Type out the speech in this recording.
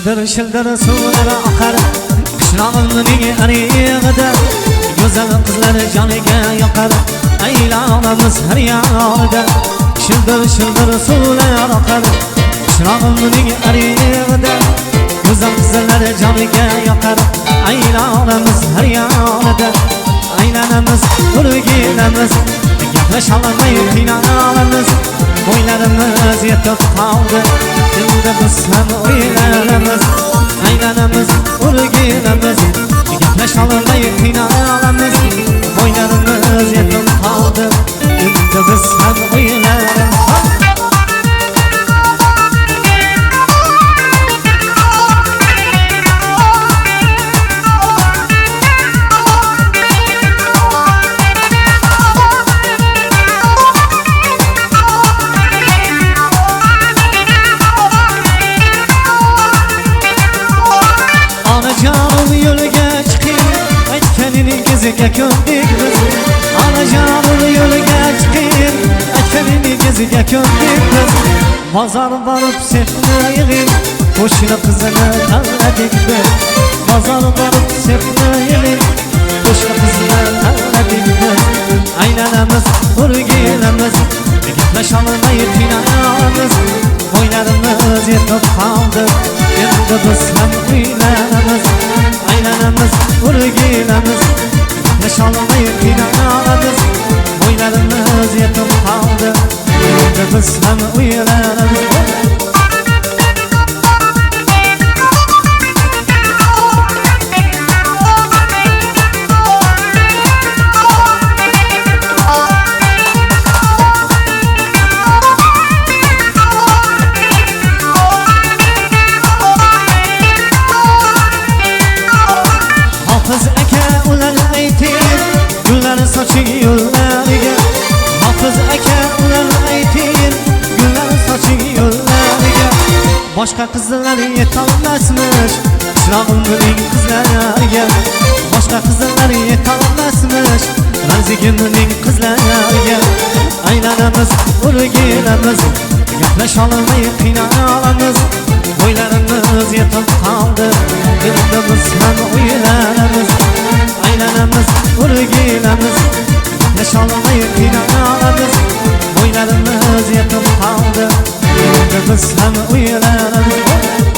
Shildir shildir suvlar oqar qishlog'imning arig'ida, go'zal qizlar joniga yoqar aylanamiz har yoqda. Shildir shildir suvlar oqar qishlog'imning arig'ida, go'zal qizlar joniga yoqar aylanamiz har yoqda. Aylanamiz, o'rgilamiz, gaplasholmay qiynalamiz, bo'ylarimiz yetib qoldi, endi biz ham o'ylanamiz. Aylanamiz, o'rgilamiz, gaplasholmay qiynalamiz, bo'ylarimiz yetib qoldi, endi biz ham o'ylanamiz. Ko'ndik biz onajonim yo'liga chiqib, aytganini geziga ko'ndik biz. Bozor borib sepni yig'ib, qo'shni qizini tanladik biz. Bozor borib sepni yig'ib, qo'shni qizini tanladik biz. Aylanamiz, o'rgilamiz, gaplasholmay qiynalamiz, bo'ylarimiz yetib qoldi, endi biz ham uylanamiz. Aylanamiz, o'rgilamiz, gaplasholmay qiynalamiz, bo'ylarimiz yetib qoldi, endi biz ham uylanamiz. Hofiz aka ular ayting, gullar soching yo'llariga. Hofiz aka ular ayting, gullar soching yo'llariga. Boshqa qizlar yetolmasmish qishlog'imning qizlariga. Boshqa qizlar yetolmasmish ranzigimning qizlariga. Aylanamiz, o'rgilamiz, gaplasholmay qiynalamiz, bo'ylarimiz yetib qoldi, endi biz ham uylanamiz. Aylanamiz, o'rgilamiz, gaplasholmay qiynalamiz, bo'ylarimiz yetib qoldi, endi biz ham uylanamiz.